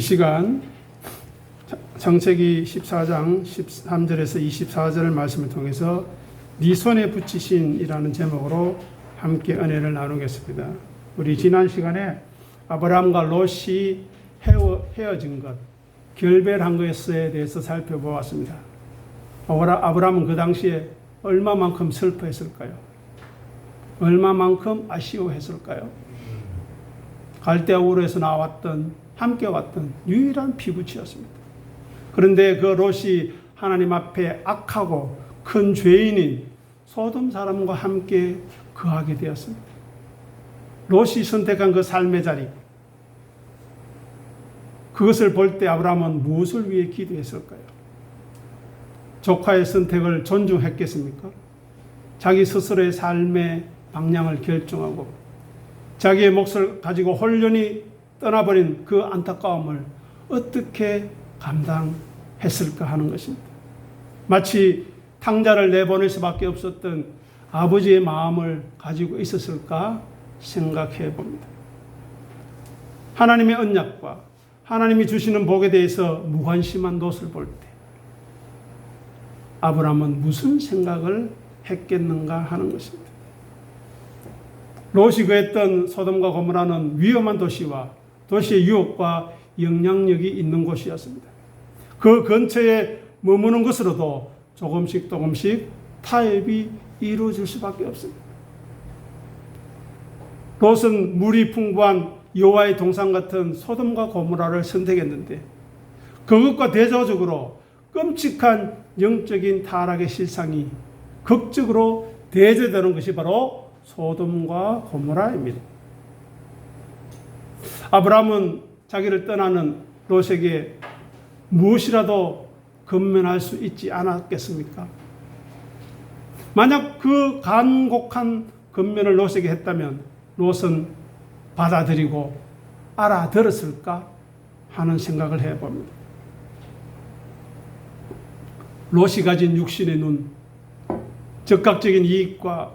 시간 창세기 14장 13절에서 24절 말씀을 통해서 네 손에 붙이신이라는 제목으로 함께 은혜를 나누겠습니다. 우리 지난 시간에 아브라함과 롯이 헤어진 것, 결별한 것에 대해서 살펴보았습니다. 아브라함은 그 당시에 얼마만큼 슬퍼했을까요? 얼마만큼 아쉬워했을까요? 갈대아 우르에서 나왔던 함께 왔던 유일한 피부치였습니다. 그런데 그 롯이 하나님 앞에 악하고 큰 죄인인 소돔 사람과 함께 거하게 되었습니다. 롯이 선택한 그 삶의 자리, 그것을 볼 때 아브라함은 무엇을 위해 기도했을까요? 조카의 선택을 존중했겠습니까? 자기 스스로의 삶의 방향을 결정하고 자기의 몫을 가지고 홀연히 떠나버린 그 안타까움을 어떻게 감당했을까 하는 것입니다. 마치 탕자를 내보낼 수밖에 없었던 아버지의 마음을 가지고 있었을까 생각해 봅니다. 하나님의 언약과 하나님이 주시는 복에 대해서 무관심한 롯을 볼 때 아브라함은 무슨 생각을 했겠는가 하는 것입니다. 롯이 그했던 소돔과 고모라는 위험한 도시와 도시의 유혹과 영향력이 있는 곳이었습니다. 그 근처에 머무는 것으로도 조금씩 타협이 이루어질 수밖에 없습니다. 롯은 물이 풍부한 여호와의 동산 같은 소돔과 고모라를 선택했는데 그것과 대조적으로 끔찍한 영적인 타락의 실상이 극적으로 대조되는 것이 바로 소돔과 고모라입니다. 아브라함은 자기를 떠나는 롯에게 무엇이라도 건면할 수 있지 않았겠습니까? 만약 그 간곡한 건면을 롯에게 했다면 롯은 받아들이고 알아들었을까 하는 생각을 해봅니다. 롯이 가진 육신의 눈, 즉각적인 이익과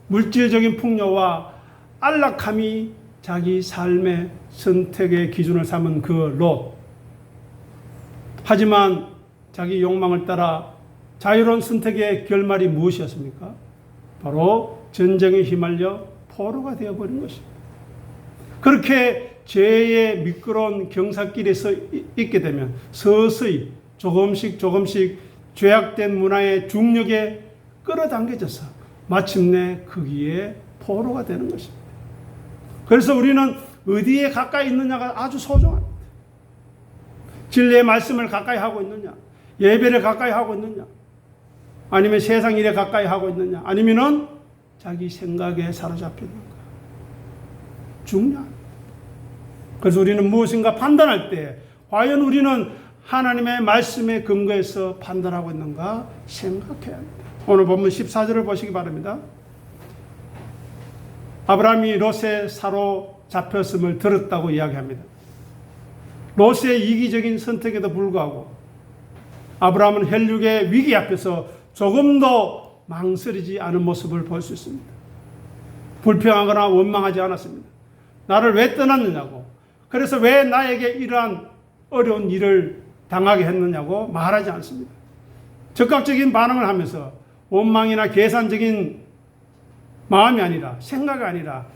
물질적인 풍요와 안락함이 자기 삶의 선택의 기준을 삼은 그 롯. 하지만 자기 욕망을 따라 자유로운 선택의 결말이 무엇이었습니까? 바로 전쟁에 휘말려 포로가 되어버린 것입니다. 그렇게 죄의 미끄러운 경사길에서 있게 되면 서서히 조금씩 죄악된 문화의 중력에 끌어당겨져서 마침내 거기에 포로가 되는 것입니다. 그래서 우리는 어디에 가까이 있느냐가 아주 소중합니다. 진리의 말씀을 가까이 하고 있느냐, 예배를 가까이 하고 있느냐, 아니면 세상 일에 가까이 하고 있느냐, 아니면은 자기 생각에 사로잡히는가. 중요합니다. 그래서 우리는 무엇인가 판단할 때 과연 우리는 하나님의 말씀에 근거해서 판단하고 있는가 생각해야 합니다. 오늘 본문 14절을 보시기 바랍니다. 아브라함이 롯에 사로잡혔음을 들었다고 이야기합니다. 롯의 이기적인 선택에도 불구하고 아브라함은 혈육의 위기 앞에서 조금도 망설이지 않은 모습을 볼 수 있습니다. 불평하거나 원망하지 않았습니다. 나를 왜 떠났느냐고, 그래서 왜 나에게 이러한 어려운 일을 당하게 했느냐고 말하지 않습니다. 적극적인 반응을 하면서 원망이나 계산적인 마음이 아니라, 생각이 아니라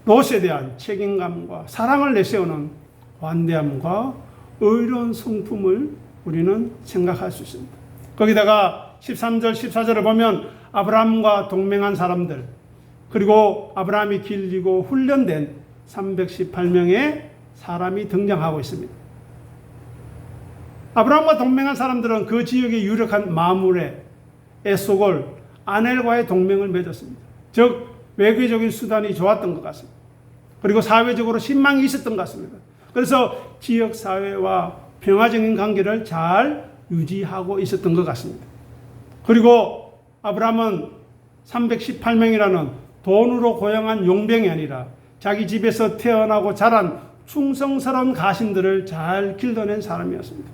롯에 대한 책임감과 사랑을 내세우는 관대함과 의로운 성품을 우리는 생각할 수 있습니다. 거기다가 13절, 14절을 보면 아브라함과 동맹한 사람들, 그리고 아브라함이 길리고 훈련된 318명의 사람이 등장하고 있습니다. 아브라함과 동맹한 사람들은 그 지역의 유력한 마물에 에스골, 아넬과의 동맹을 맺었습니다. 즉 외교적인 수단이 좋았던 것 같습니다. 그리고 사회적으로 신망이 있었던 것 같습니다. 그래서 지역사회와 평화적인 관계를 잘 유지하고 있었던 것 같습니다. 그리고 아브라함은 318명이라는 돈으로 고용한 용병이 아니라 자기 집에서 태어나고 자란 충성스러운 가신들을 잘 길러낸 사람이었습니다.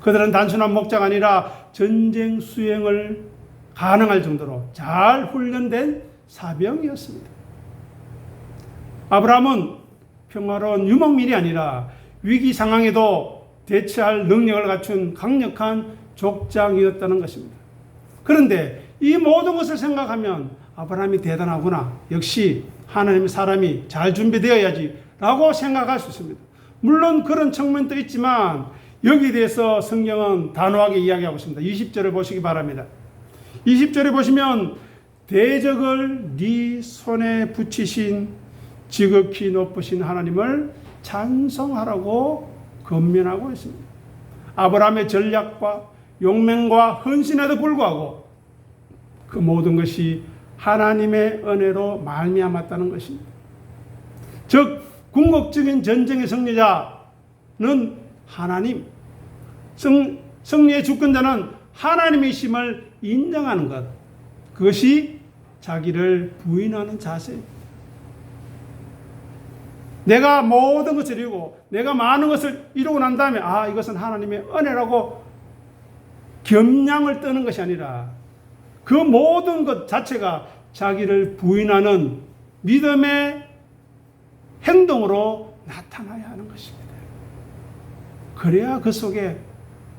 그들은 단순한 목자가 아니라 전쟁 수행을 가능할 정도로 잘 훈련된 사병이었습니다. 아브라함은 평화로운 유목민이 아니라 위기 상황에도 대처할 능력을 갖춘 강력한 족장이었다는 것입니다. 그런데 이 모든 것을 생각하면 아브라함이 대단하구나. 역시 하나님의 사람이 잘 준비되어야지 라고 생각할 수 있습니다. 물론 그런 측면도 있지만 여기에 대해서 성경은 단호하게 이야기하고 있습니다. 20절을 보시기 바랍니다. 20절에 보시면 대적을 네 손에 붙이신 지극히 높으신 하나님을 찬송하라고 권면하고 있습니다. 아브라함의 전략과 용맹과 헌신에도 불구하고 그 모든 것이 하나님의 은혜로 말미암았다는 것입니다. 즉 궁극적인 전쟁의 승리자는 하나님, 승리의 주권자는 하나님이심을 인정하는 것, 그것이 자기를 부인하는 자세입니다. 내가 모든 것을 이루고 내가 많은 것을 이루고 난 다음에 이것은 하나님의 은혜라고 겸양을 떠는 것이 아니라 그 모든 것 자체가 자기를 부인하는 믿음의 행동으로 나타나야 하는 것입니다. 그래야 그 속에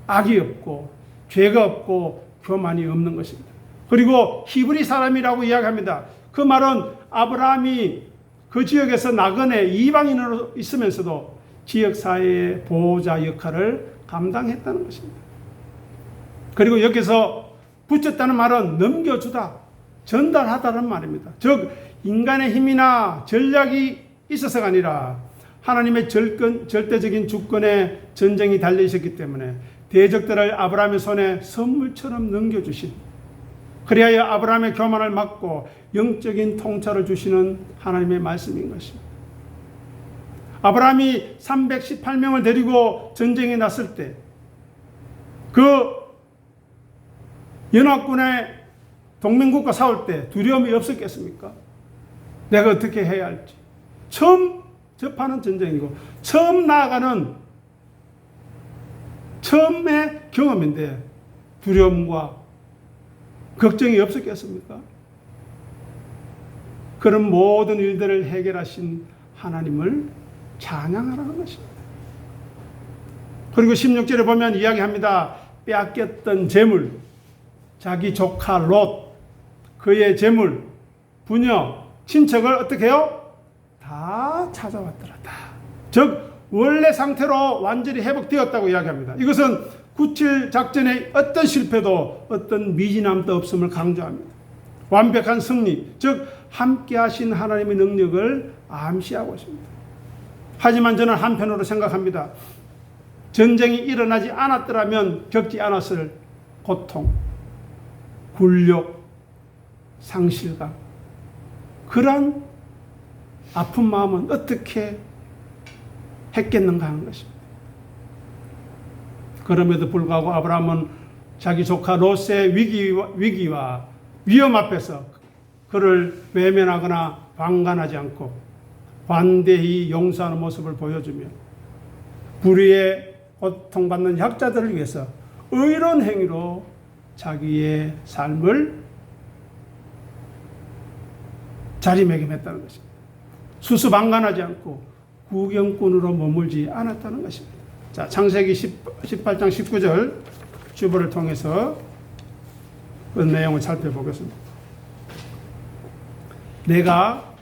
악이 없고 죄가 없고 교만이 없는 것입니다. 그리고 히브리 사람이라고 이야기합니다. 그 말은 아브라함이 그 지역에서 나그네 이방인으로 있으면서도 지역사회의 보호자 역할을 감당했다는 것입니다. 그리고 여기서 붙였다는 말은 넘겨주다, 전달하다는 말입니다. 즉 인간의 힘이나 전략이 있어서가 아니라 하나님의 절대적인 주권에 전쟁이 달려 있었기 때문에 대적들을 아브라함의 손에 선물처럼 넘겨주신, 그리하여 아브라함의 교만을 막고 영적인 통찰을 주시는 하나님의 말씀인 것입니다. 아브라함이 318명을 데리고 전쟁에 났을 때 그 연합군의 동맹국과 싸울 때 두려움이 없었겠습니까? 내가 어떻게 해야 할지. 처음 접하는 전쟁이고 처음 나아가는 처음의 경험인데 두려움과 걱정이 없었겠습니까? 그런 모든 일들을 해결하신 하나님을 찬양하라는 것입니다. 그리고 16절에 보면 이야기합니다. 빼앗겼던 재물, 자기 조카 롯, 그의 재물, 부녀, 친척을 어떻게 해요? 다 찾아왔더라. 즉 원래 상태로 완전히 회복되었다고 이야기합니다. 이것은 9.7 작전의 어떤 실패도 어떤 미진함도 없음을 강조합니다. 완벽한 승리, 즉 함께 하신 하나님의 능력을 암시하고 있습니다. 하지만 저는 한편으로 생각합니다. 전쟁이 일어나지 않았더라면 겪지 않았을 고통, 굴욕, 상실감, 그런 아픈 마음은 어떻게 했겠는가 하는 것입니다. 그럼에도 불구하고 아브라함은 자기 조카 롯의 위기와 위험 앞에서 그를 외면하거나 방관하지 않고 관대히 용서하는 모습을 보여주며 불의에 고통받는 약자들을 위해서 의로운 행위로 자기의 삶을 자리매김했다는 것입니다. 수수방관하지 않고 구경꾼으로 머물지 않았다는 것입니다. 자, 창세기 18장 19절 주보를 통해서 그 내용을 살펴보겠습니다. 내가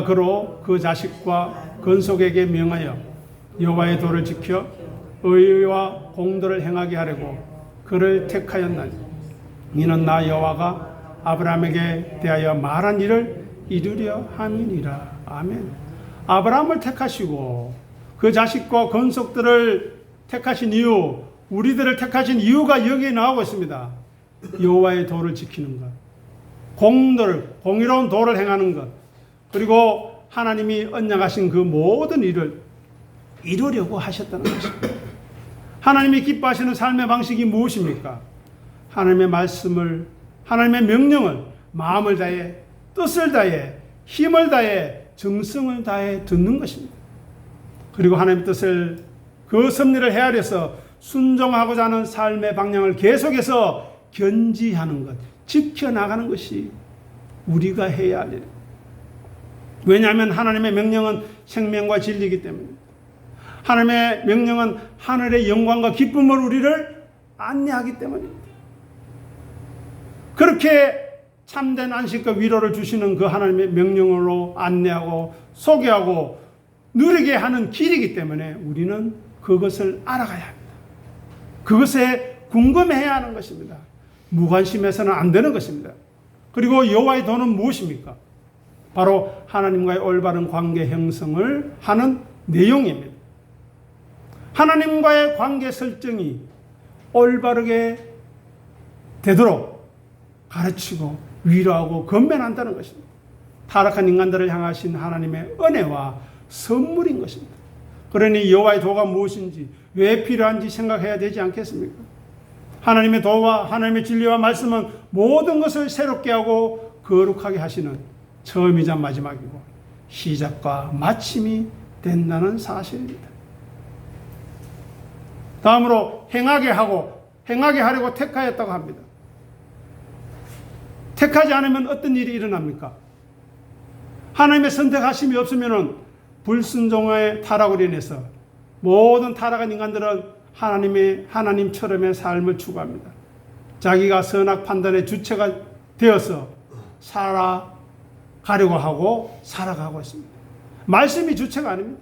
그로 그 자식과 건속에게 명하여 여호와의 도를 지켜 의와 공도를 행하게 하려고 그를 택하였나니 이는 나 여호와가 아브라함에게 대하여 말한 일을 이루려 함이니라. 아멘. 아브라함을 택하시고 그 자식과 건속들을 택하신 이유, 우리들을 택하신 이유가 여기에 나오고 있습니다. 여호와의 도를 지키는 것, 공의로운 도를 행하는 것, 그리고 하나님이 언약하신 그 모든 일을 이루려고 하셨다는 것입니다. 하나님이 기뻐하시는 삶의 방식이 무엇입니까? 하나님의 말씀을, 하나님의 명령을 마음을 다해, 뜻을 다해, 힘을 다해, 정성을 다해 듣는 것입니다. 그리고 하나님의 뜻을, 그 섭리를 헤아려서 순종하고자 하는 삶의 방향을 계속해서 견지하는 것, 지켜나가는 것이 우리가 해야 할 일. 왜냐하면 하나님의 명령은 생명과 진리이기 때문입니다. 하나님의 명령은 하늘의 영광과 기쁨을 우리를 안내하기 때문입니다. 그렇게 참된 안식과 위로를 주시는 그 하나님의 명령으로 안내하고 소개하고 누리게 하는 길이기 때문에 우리는 그것을 알아가야 합니다. 그것에 궁금해야 하는 것입니다. 무관심해서는 안 되는 것입니다. 그리고 여호와의 도는 무엇입니까? 바로 하나님과의 올바른 관계 형성을 하는 내용입니다. 하나님과의 관계 설정이 올바르게 되도록 가르치고 위로하고 건면한다는 것입니다. 타락한 인간들을 향하신 하나님의 은혜와 선물인 것입니다. 그러니 여호와의 도가 무엇인지 왜 필요한지 생각해야 되지 않겠습니까? 하나님의 도와 하나님의 진리와 말씀은 모든 것을 새롭게 하고 거룩하게 하시는 처음이자 마지막이고 시작과 마침이 된다는 사실입니다. 다음으로 행하게 하려고 택하였다고 합니다. 택하지 않으면 어떤 일이 일어납니까? 하나님의 선택하심이 없으면 불순종의 타락으로 인해서 모든 타락한 인간들은 하나님처럼의 삶을 추구합니다. 자기가 선악 판단의 주체가 되어서 살아가려고 하고 살아가고 있습니다. 말씀이 주체가 아닙니다.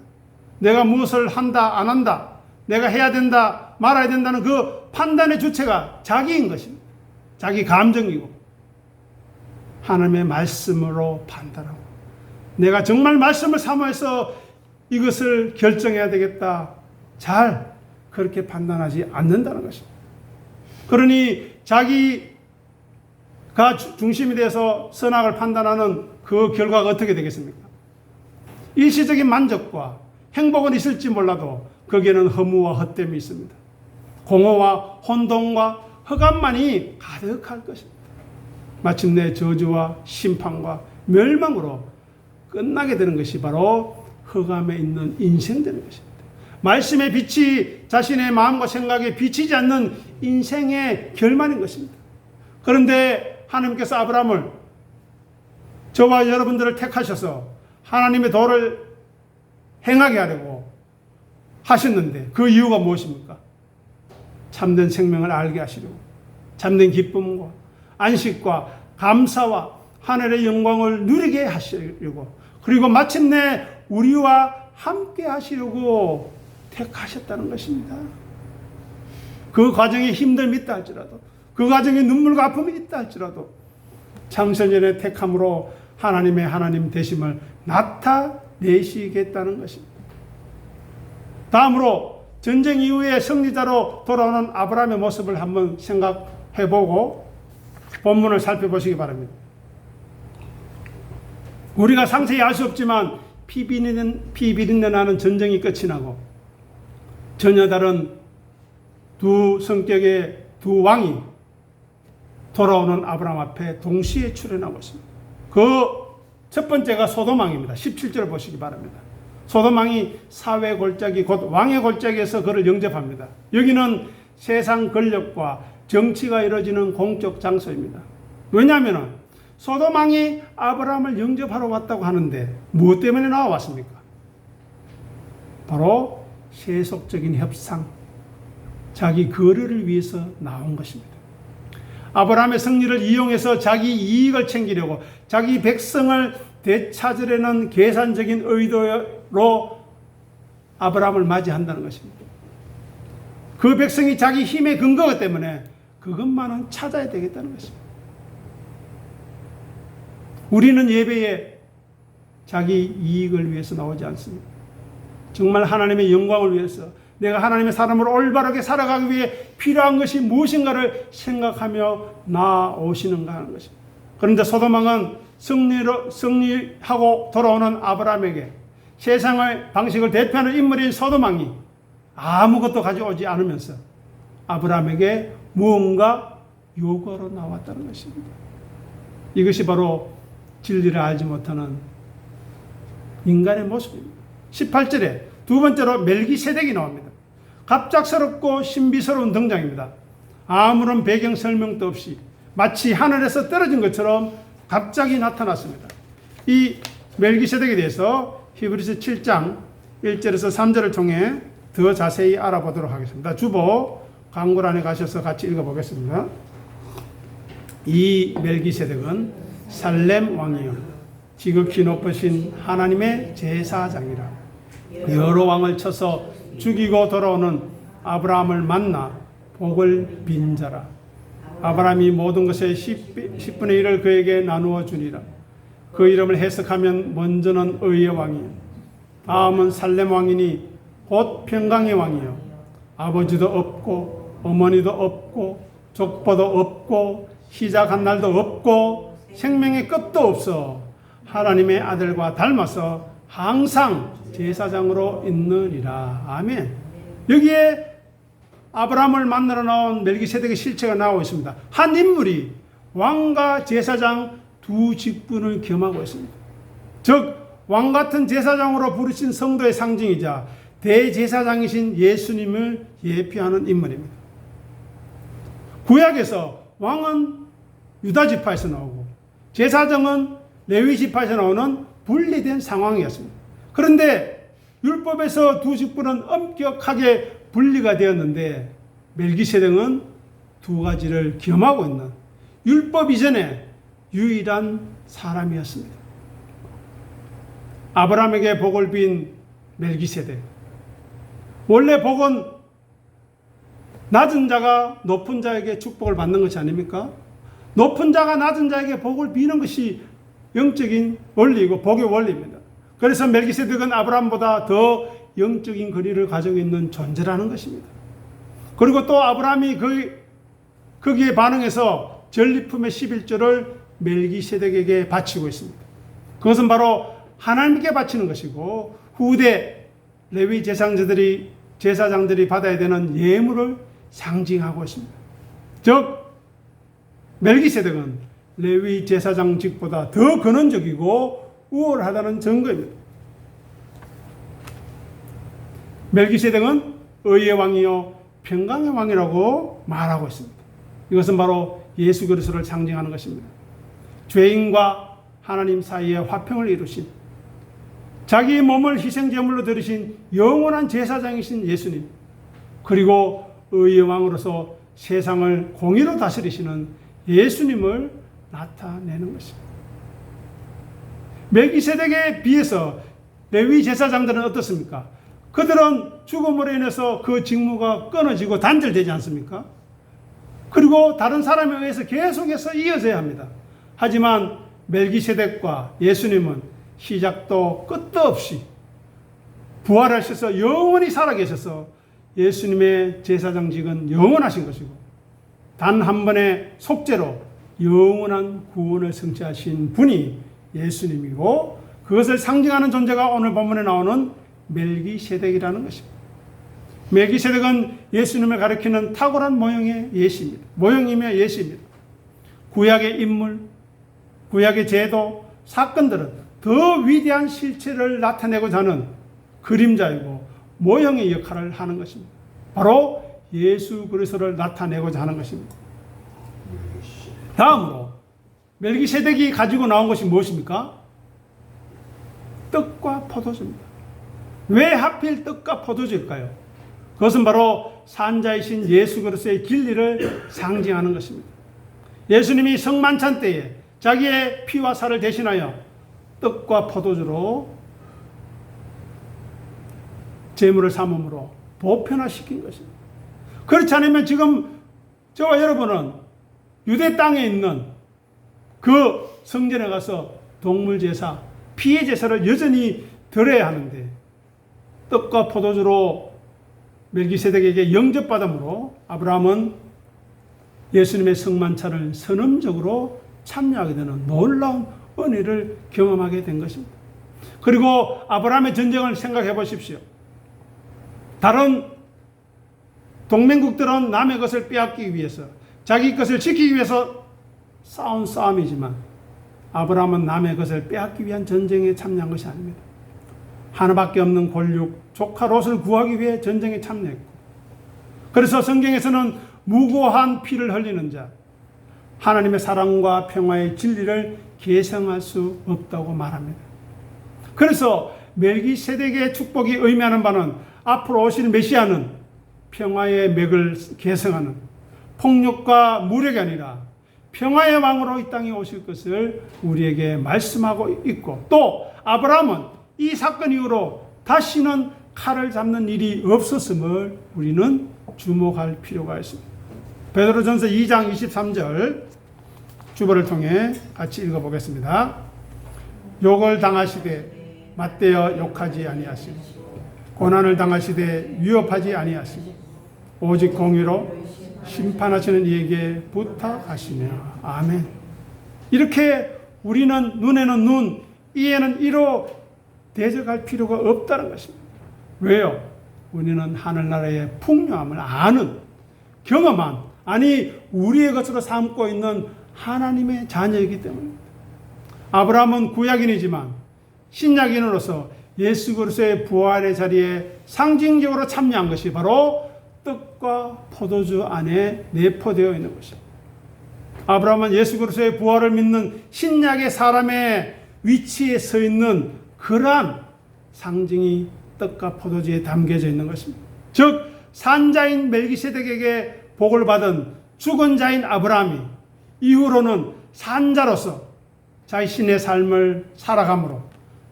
내가 무엇을 한다 안 한다, 내가 해야 된다 말아야 된다는 그 판단의 주체가 자기인 것입니다. 자기 감정이고 하나님의 말씀으로 판단하고 내가 정말 말씀을 사모해서 이것을 결정해야 되겠다, 잘 그렇게 판단하지 않는다는 것입니다. 그러니 자기가 중심이 돼서 선악을 판단하는 그 결과가 어떻게 되겠습니까? 일시적인 만족과 행복은 있을지 몰라도 거기에는 허무와 헛됨이 있습니다. 공허와 혼돈과 흑암만이 가득할 것입니다. 마침내 저주와 심판과 멸망으로 끝나게 되는 것이 바로 흑암에 있는 인생 되는 것입니다. 말씀의 빛이 자신의 마음과 생각에 비치지 않는 인생의 결말인 것입니다. 그런데 하나님께서 아브라함을, 저와 여러분들을 택하셔서 하나님의 도를 행하게 하려고 하셨는데 그 이유가 무엇입니까? 참된 생명을 알게 하시려고, 참된 기쁨과 안식과 감사와 하늘의 영광을 누리게 하시려고, 그리고 마침내 우리와 함께 하시려고 택하셨다는 것입니다. 그 과정에 힘듦이 있다 할지라도, 그 과정에 눈물과 아픔이 있다 할지라도 창세전의 택함으로 하나님의 하나님 되심을 나타내시겠다는 것입니다. 다음으로 전쟁 이후에 승리자로 돌아오는 아브라함의 모습을 한번 생각해보고 본문을 살펴보시기 바랍니다. 우리가 상세히 알 수 없지만 피 비린내 나는 전쟁이 끝이 나고 전혀 다른 두 성격의 두 왕이 돌아오는 아브라함 앞에 동시에 출현하고 있습니다. 그 첫 번째가 소돔 왕입니다. 17절 보시기 바랍니다. 소돔 왕이 사회 골짜기 곧 왕의 골짜기에서 그를 영접합니다. 여기는 세상 권력과 정치가 이루어지는 공적 장소입니다. 왜냐하면 소돔 왕이 아브라함을 영접하러 왔다고 하는데 무엇 때문에 나와왔습니까? 바로 세속적인 협상, 자기 거래를 위해서 나온 것입니다. 아브라함의 승리를 이용해서 자기 이익을 챙기려고 자기 백성을 되찾으려는 계산적인 의도로 아브라함을 맞이한다는 것입니다. 그 백성이 자기 힘의 근거가 때문에 그것만은 찾아야 되겠다는 것입니다. 우리는 예배에 자기 이익을 위해서 나오지 않습니다. 정말 하나님의 영광을 위해서, 내가 하나님의 사람으로 올바르게 살아가기 위해 필요한 것이 무엇인가를 생각하며 나오시는가 하는 것입니다. 그런데 소돔 왕은 승리하고 돌아오는 아브라함에게 세상의 방식을 대표하는 인물인 소돔 왕이 아무것도 가져오지 않으면서 아브라함에게 무언가 요구하러 나왔다는 것입니다. 이것이 바로 진리를 알지 못하는 인간의 모습입니다. 18절에 두 번째로 멜기세덱이 나옵니다. 갑작스럽고 신비스러운 등장입니다. 아무런 배경 설명도 없이 마치 하늘에서 떨어진 것처럼 갑자기 나타났습니다. 이 멜기세덱에 대해서 히브리서 7장 1절에서 3절을 통해 더 자세히 알아보도록 하겠습니다. 주보 광고란에 가셔서 같이 읽어보겠습니다. 이 멜기세덱은 살렘 왕이요 지극히 높으신 하나님의 제사장이라. 여러 왕을 쳐서 죽이고 돌아오는 아브라함을 만나 복을 빈 자라. 아브라함이 모든 것의 10분의 1을 그에게 나누어 주니라. 그 이름을 해석하면 먼저는 의의 왕이요 다음은 살렘 왕이니 곧 평강의 왕이요 아버지도 없고 어머니도 없고 족보도 없고 시작한 날도 없고 생명의 끝도 없어 하나님의 아들과 닮아서 항상 제사장으로 있느니라. 아멘. 여기에 아브라함을 만나러 나온 멜기세덱의 실체가 나오고 있습니다. 한 인물이 왕과 제사장 두 직분을 겸하고 있습니다. 즉 왕같은 제사장으로 부르신 성도의 상징이자 대제사장이신 예수님을 예표하는 인물입니다. 구약에서 왕은 유다 지파에서 나오고 제사장은 레위 지파에서 나오는 분리된 상황이었습니다. 그런데 율법에서 두 직분은 엄격하게 분리가 되었는데 멜기세덱은 두 가지를 겸하고 있는 율법 이전에 유일한 사람이었습니다. 아브라함에게 복을 빈 멜기세덱. 원래 복은 낮은 자가 높은 자에게 축복을 받는 것이 아닙니까? 높은 자가 낮은 자에게 복을 비는 것이 영적인 원리이고 복의 원리입니다. 그래서 멜기세덱은 아브라함보다 더 영적인 거리를 가지고 있는 존재라는 것입니다. 그리고 또 아브라함이 거기에 반응해서 전리품의 11조를 멜기세덱에게 바치고 있습니다. 그것은 바로 하나님께 바치는 것이고 후대 레위 제사장들이 받아야 되는 예물을 상징하고 있습니다. 즉 멜기세덱은 레위 제사장직보다 더 근원적이고 우월하다는 증거입니다. 멜기세덱은 의의 왕이요 평강의 왕이라고 말하고 있습니다. 이것은 바로 예수 그리스도를 상징하는 것입니다. 죄인과 하나님 사이에 화평을 이루신 자기의 몸을 희생제물로 드리신 영원한 제사장이신 예수님, 그리고 의의 왕으로서 세상을 공의로 다스리시는 예수님을 나타내는 것입니다. 멜기세덱에 비해서 레위 제사장들은 어떻습니까? 그들은 죽음으로 인해서 그 직무가 끊어지고 단절되지 않습니까? 그리고 다른 사람에 의해서 계속해서 이어져야 합니다. 하지만 멜기세덱과 예수님은 시작도 끝도 없이 부활하셔서 영원히 살아계셔서 예수님의 제사장직은 영원하신 것이고 단 한 번의 속죄로 영원한 구원을 성취하신 분이 예수님이고 그것을 상징하는 존재가 오늘 본문에 나오는 멜기세덱이라는 것입니다. 멜기세덱은 예수님을 가리키는 탁월한 모형의 예시입니다. 모형이며 예시입니다. 구약의 인물, 구약의 제도, 사건들은 더 위대한 실체를 나타내고자 하는 그림자이고 모형의 역할을 하는 것입니다. 바로 예수 그리스도를 나타내고자 하는 것입니다. 다음으로 멜기세덱이 가지고 나온 것이 무엇입니까? 떡과 포도주입니다. 왜 하필 떡과 포도주일까요? 그것은 바로 산자이신 예수 그리스도의 진리를 상징하는 것입니다. 예수님이 성만찬 때에 자기의 피와 살을 대신하여 떡과 포도주로 제물을 삼음으로 보편화시킨 것입니다. 그렇지 않으면 지금 저와 여러분은 유대 땅에 있는 그 성전에 가서 동물 제사, 피의 제사를 여전히 드려야 하는데 떡과 포도주로 멜기세덱에게 영접받음으로 아브라함은 예수님의 성만찬을 선언적으로 참여하게 되는 놀라운 은혜를 경험하게 된 것입니다. 그리고 아브라함의 전쟁을 생각해 보십시오. 다른 동맹국들은 남의 것을 빼앗기기 위해서 자기 것을 지키기 위해서 싸운 싸움이지만 아브라함은 남의 것을 빼앗기 위한 전쟁에 참여한 것이 아닙니다. 하나밖에 없는 권력, 조카 롯을 구하기 위해 전쟁에 참여했고 그래서 성경에서는 무고한 피를 흘리는 자, 하나님의 사랑과 평화의 진리를 계승할 수 없다고 말합니다. 그래서 멜기세덱의 축복이 의미하는 바는 앞으로 오실 메시아는 평화의 맥을 계승하는 폭력과 무력이 아니라 평화의 왕으로 이 땅에 오실 것을 우리에게 말씀하고 있고, 또 아브라함은 이 사건 이후로 다시는 칼을 잡는 일이 없었음을 우리는 주목할 필요가 있습니다. 베드로전서 2장 23절 주보를 통해 같이 읽어보겠습니다. 욕을 당하시되 맞대어 욕하지 아니하시고 고난을 당하시되 위협하지 아니하시고 오직 공의로 심판하시는 이에게 부탁하시며. 아멘. 이렇게 우리는 눈에는 눈, 이에는 이로 대적할 필요가 없다는 것입니다. 왜요? 우리는 하늘나라의 풍요함을 아는, 경험한, 아니 우리의 것으로 삼고 있는 하나님의 자녀이기 때문입니다. 아브라함은 구약인이지만 신약인으로서 예수 그리스도의 부활의 자리에 상징적으로 참여한 것이 바로 떡과 포도주 안에 내포되어 있는 것입니다. 아브라함은 예수 그리스도의 부활을 믿는 신약의 사람의 위치에 서 있는 그러한 상징이 떡과 포도주에 담겨져 있는 것입니다. 즉 산자인 멜기세덱에게 복을 받은 죽은 자인 아브라함이 이후로는 산자로서 자신의 삶을 살아감으로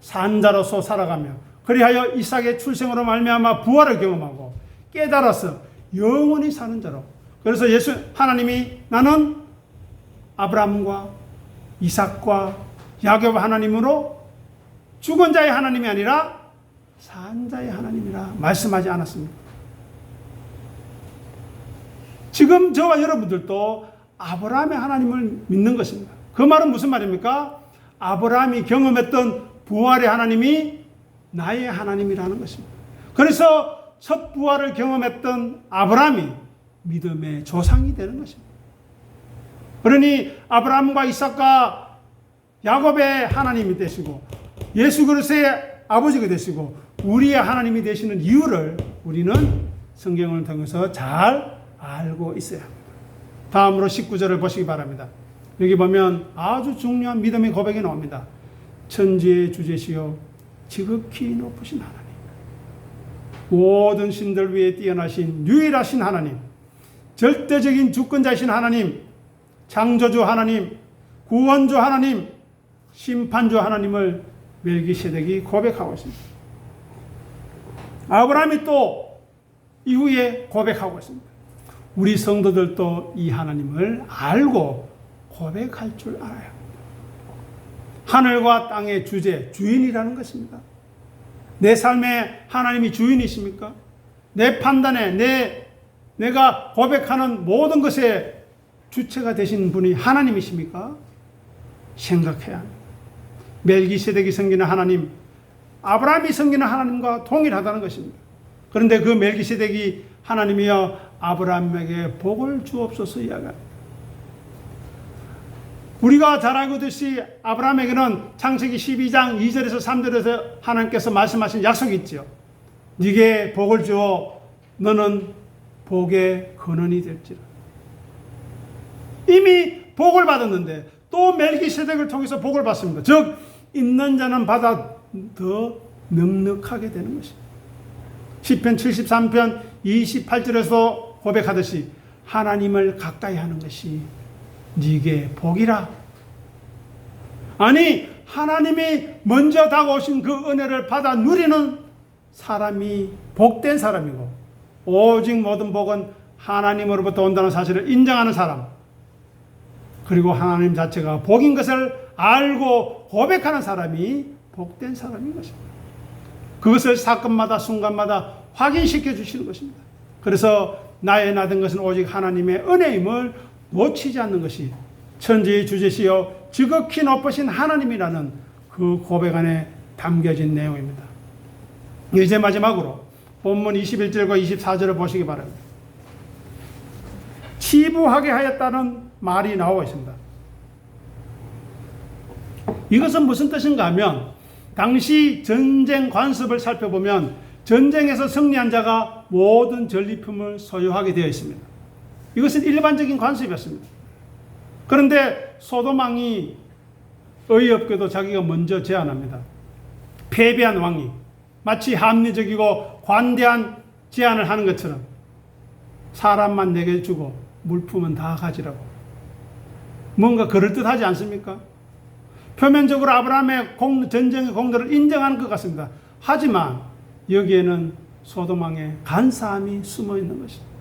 산자로서 살아가며 그리하여 이삭의 출생으로 말미암아 부활을 경험하고 깨달아서 영원히 사는 자로. 그래서 하나님이 나는 아브라함과 이삭과 야곱 하나님으로 죽은 자의 하나님이 아니라 산자의 하나님이라 말씀하지 않았습니까? 지금 저와 여러분들도 아브라함의 하나님을 믿는 것입니다. 그 말은 무슨 말입니까? 아브라함이 경험했던 부활의 하나님이 나의 하나님이라는 것입니다. 그래서 첫 부활을 경험했던 아브라함이 믿음의 조상이 되는 것입니다. 그러니 아브라함과 이삭과 야곱의 하나님이 되시고 예수 그리스도의 아버지가 되시고 우리의 하나님이 되시는 이유를 우리는 성경을 통해서 잘 알고 있어야 합니다. 다음으로 19절을 보시기 바랍니다. 여기 보면 아주 중요한 믿음의 고백이 나옵니다. 천지의 주제시요 지극히 높으신 하나님, 모든 신들 위에 뛰어나신 유일하신 하나님, 절대적인 주권자이신 하나님, 창조주 하나님, 구원주 하나님, 심판주 하나님을 멜기세덱이 고백하고 있습니다. 아브라함이 또 이후에 고백하고 있습니다. 우리 성도들도 이 하나님을 알고 고백할 줄 알아야 합니다. 하늘과 땅의 주제, 주인이라는 것입니다. 내 삶에 하나님이 주인이십니까? 내 판단에 내가 고백하는 모든 것에 주체가 되신 분이 하나님이십니까? 생각해야 합니다. 멜기세덱이 섬기는 하나님, 아브라함이 섬기는 하나님과 동일하다는 것입니다. 그런데 그 멜기세덱이 하나님이여 아브라함에게 복을 주옵소서 이야기합니다. 우리가 잘 알고 있듯이 아브라함에게는 창세기 12장 2절에서 3절에서 하나님께서 말씀하신 약속이 있죠. 네게 복을 주어 너는 복의 근원이 될지라. 이미 복을 받았는데 또 멜기세덱을 통해서 복을 받습니다. 즉 있는 자는 받아 더 넉넉하게 되는 것입니다. 시편 73편 28절에서 고백하듯이 하나님을 가까이 하는 것이 네게 복이라. 아니 하나님이 먼저 다가오신 그 은혜를 받아 누리는 사람이 복된 사람이고 오직 모든 복은 하나님으로부터 온다는 사실을 인정하는 사람, 그리고 하나님 자체가 복인 것을 알고 고백하는 사람이 복된 사람인 것입니다. 그것을 사건마다 순간마다 확인시켜 주시는 것입니다. 그래서 나의 나된 것은 오직 하나님의 은혜임을 놓치지 않는 것이 천지의 주제시여 지극히 높으신 하나님이라는 그 고백 안에 담겨진 내용입니다. 이제 마지막으로 본문 21절과 24절을 보시기 바랍니다. 치부하게 하였다는 말이 나오고 있습니다. 이것은 무슨 뜻인가 하면 당시 전쟁 관습을 살펴보면 전쟁에서 승리한 자가 모든 전리품을 소유하게 되어 있습니다. 이것은 일반적인 관습이었습니다. 그런데 소돔 왕이 어이없게도 자기가 먼저 제안합니다. 패배한 왕이 마치 합리적이고 관대한 제안을 하는 것처럼 사람만 내게 주고 물품은 다 가지라고. 뭔가 그럴듯하지 않습니까? 표면적으로 아브라함의 전쟁의 공로를 인정하는 것 같습니다. 하지만 여기에는 소돔 왕의 간사함이 숨어 있는 것입니다.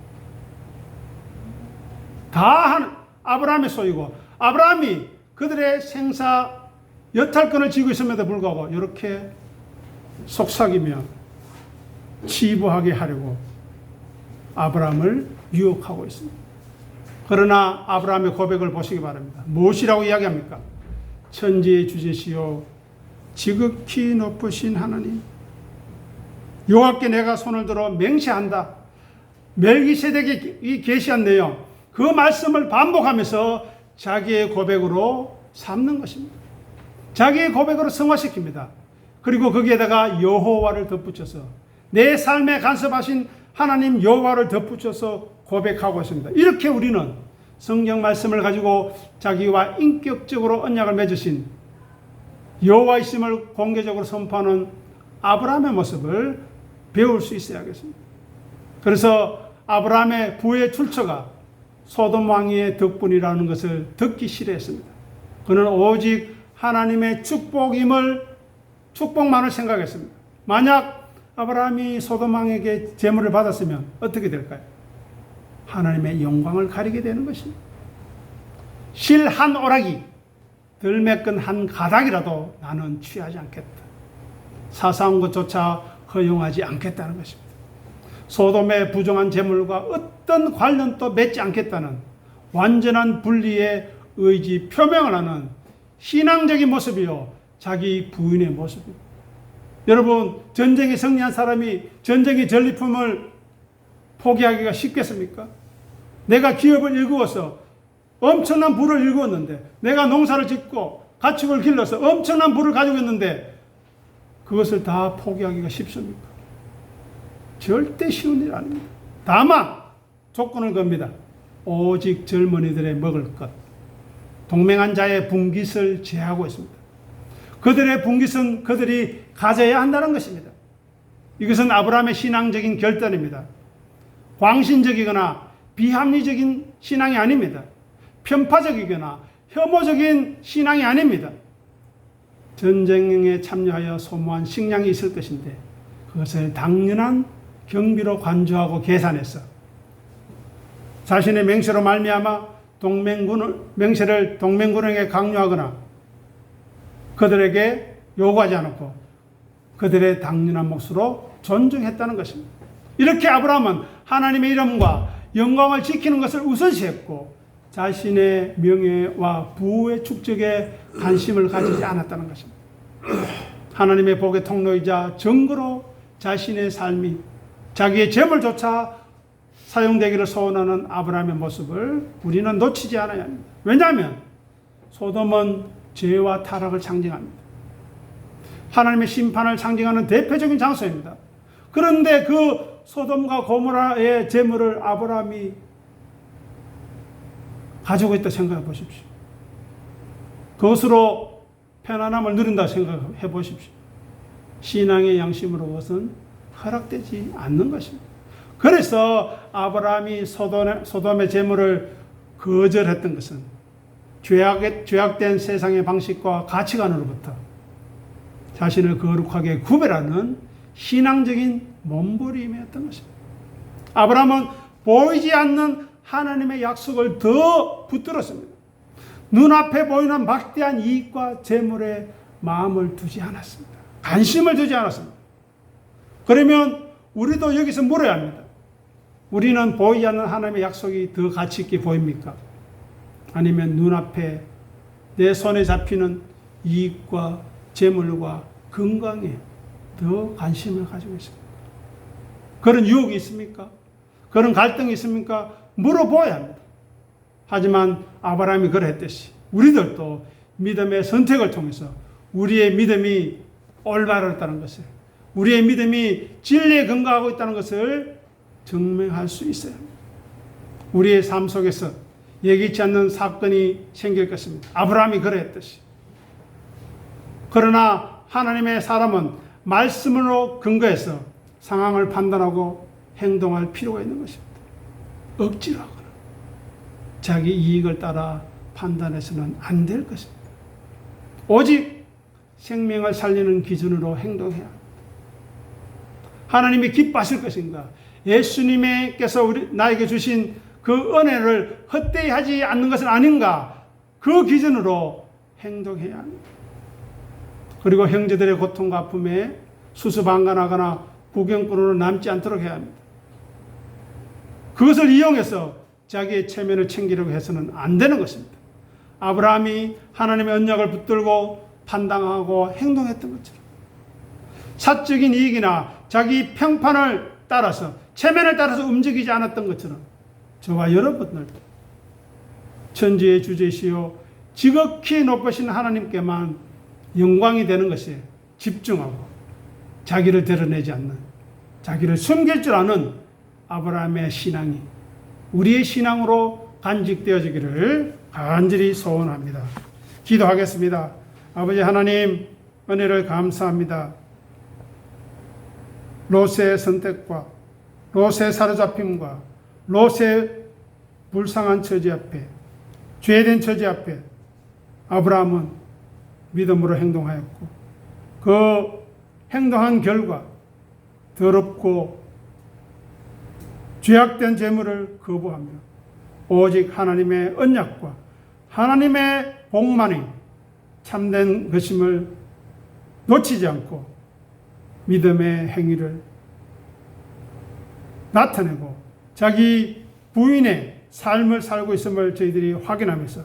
다 아브라함의 소유고 아브라함이 그들의 생사 여탈권을 쥐고 있음에도 불구하고 이렇게 속삭이며 치부하게 하려고 아브라함을 유혹하고 있습니다. 그러나 아브라함의 고백을 보시기 바랍니다. 무엇이라고 이야기합니까? 천지의 주제시요 지극히 높으신 하나님, 여호와께 내가 손을 들어 맹세한다. 멜기세덱이 계시한 내용, 그 말씀을 반복하면서 자기의 고백으로 삼는 것입니다. 자기의 고백으로 성화시킵니다. 그리고 거기에다가 여호와를 덧붙여서 내 삶에 간섭하신 하나님 여호와를 덧붙여서 고백하고 있습니다. 이렇게 우리는 성경 말씀을 가지고 자기와 인격적으로 언약을 맺으신 여호와이심을 공개적으로 선포하는 아브라함의 모습을 배울 수 있어야겠습니다. 그래서 아브라함의 부의 출처가 소돔 왕의 덕분이라는 것을 듣기 싫어했습니다. 그는 오직 하나님의 축복만을 생각했습니다. 만약 아브라함이 소돔 왕에게 재물을 받았으면 어떻게 될까요? 하나님의 영광을 가리게 되는 것입니다. 실 한 오락이 들매끈 한 가닥이라도 나는 취하지 않겠다. 사사한 것조차 허용하지 않겠다는 것입니다. 소돔의 부정한 재물과 어떤 관련도 맺지 않겠다는 완전한 분리의 의지 표명을 하는 신앙적인 모습이요, 자기 부인의 모습입니다. 여러분, 전쟁에 승리한 사람이 전쟁의 전리품을 포기하기가 쉽겠습니까? 내가 기업을 일구어서 엄청난 부를 일구었는데, 내가 농사를 짓고 가축을 길러서 엄청난 부를 가지고 있는데 그것을 다 포기하기가 쉽습니까? 절대 쉬운 일 아닙니다. 다만 조건을 겁니다. 오직 젊은이들의 먹을 것, 동맹한 자의 분깃을 제하고 있습니다. 그들의 분깃은 그들이 가져야 한다는 것입니다. 이것은 아브라함의 신앙적인 결단입니다. 광신적이거나 비합리적인 신앙이 아닙니다. 편파적이거나 혐오적인 신앙이 아닙니다. 전쟁에 참여하여 소모한 식량이 있을 것인데 그것을 당연한 경비로 간주하고 계산해서 자신의 맹세로 말미암아 맹세를 동맹군에게 강요하거나 그들에게 요구하지 않았고 그들의 당연한 몫으로 존중했다는 것입니다. 이렇게 아브라함은 하나님의 이름과 영광을 지키는 것을 우선시했고 자신의 명예와 부의 축적에 관심을 가지지 않았다는 것입니다. 하나님의 복의 통로이자 증거로 자신의 삶이 자기의 재물조차 사용되기를 소원하는 아브라함의 모습을 우리는 놓치지 않아야 합니다. 왜냐하면 소돔은 죄와 타락을 상징합니다. 하나님의 심판을 상징하는 대표적인 장소입니다. 그런데 그 소돔과 고모라의 재물을 아브라함이 가지고 있다 생각해 보십시오. 그것으로 편안함을 누린다 생각해 보십시오. 신앙의 양심으로 그것은 허락되지 않는 것입니다. 그래서 아브라함이 소돔의 재물을 거절했던 것은 죄악된 세상의 방식과 가치관으로부터 자신을 거룩하게 구별하는 신앙적인 몸부림이었던 것입니다. 아브라함은 보이지 않는 하나님의 약속을 더 붙들었습니다. 눈앞에 보이는 막대한 이익과 재물에 마음을 두지 않았습니다. 관심을 두지 않았습니다. 그러면 우리도 여기서 물어야 합니다. 우리는 보이지 않는 하나님의 약속이 더 가치 있게 보입니까? 아니면 눈앞에 내 손에 잡히는 이익과 재물과 건강에 더 관심을 가지고 있습니까? 그런 유혹이 있습니까? 그런 갈등이 있습니까? 물어보아야 합니다. 하지만 아브라함이 그랬듯이 우리들도 믿음의 선택을 통해서 우리의 믿음이 올바르다는 것을, 우리의 믿음이 진리에 근거하고 있다는 것을 증명할 수 있어야 합니다. 우리의 삶 속에서 예기치 않는 사건이 생길 것입니다. 아브라함이 그랬듯이. 그러나 하나님의 사람은 말씀으로 근거해서 상황을 판단하고 행동할 필요가 있는 것입니다. 억지로 하거나 자기 이익을 따라 판단해서는 안 될 것입니다. 오직 생명을 살리는 기준으로 행동해야 합니다. 하나님이 기뻐하실 것인가? 예수님께서 나에게 주신 그 은혜를 헛되이 하지 않는 것은 아닌가? 그 기준으로 행동해야 합니다. 그리고 형제들의 고통과 아픔에 수수방관하거나 구경꾼으로 남지 않도록 해야 합니다. 그것을 이용해서 자기의 체면을 챙기려고 해서는 안 되는 것입니다. 아브라함이 하나님의 언약을 붙들고 판단하고 행동했던 것처럼 사적인 이익이나 자기 평판을 따라서 체면을 따라서 움직이지 않았던 것처럼 저와 여러분들도 천지의 주제시요 지극히 높으신 하나님께만 영광이 되는 것에 집중하고 자기를 드러내지 않는, 자기를 숨길 줄 아는 아브라함의 신앙이 우리의 신앙으로 간직되어지기를 간절히 소원합니다. 기도하겠습니다. 아버지 하나님, 은혜를 감사합니다. 롯의 선택과 롯의 사로잡힘과 롯의 불쌍한 처지 앞에, 죄된 처지 앞에 아브라함은 믿음으로 행동하였고 그 행동한 결과 더럽고 죄악된 재물을 거부하며 오직 하나님의 언약과 하나님의 복만이 참된 것임을 놓치지 않고 믿음의 행위를 나타내고 자기 부인의 삶을 살고 있음을 저희들이 확인하면서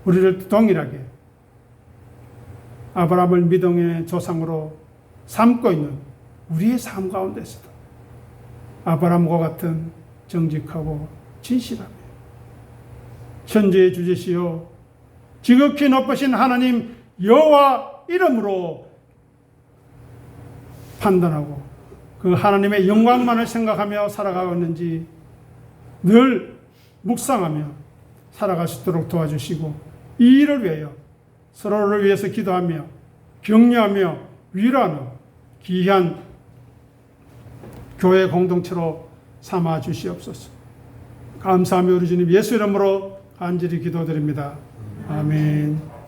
우리를 동일하게 아브라함을 믿음의 조상으로 삼고 있는 우리의 삶 가운데서도 아브라함과 같은 정직하고 진실하며 천지의 주제시요 지극히 높으신 하나님 여호와 이름으로 판단하고 그 하나님의 영광만을 생각하며 살아가고 있는지 늘 묵상하며 살아갈 수 있도록 도와주시고 이 일을 위하여 서로를 위해서 기도하며 격려하며 위로하는 귀한 교회 공동체로 삼아 주시옵소서. 감사하며 우리 주님 예수 이름으로 간절히 기도드립니다. 아멘.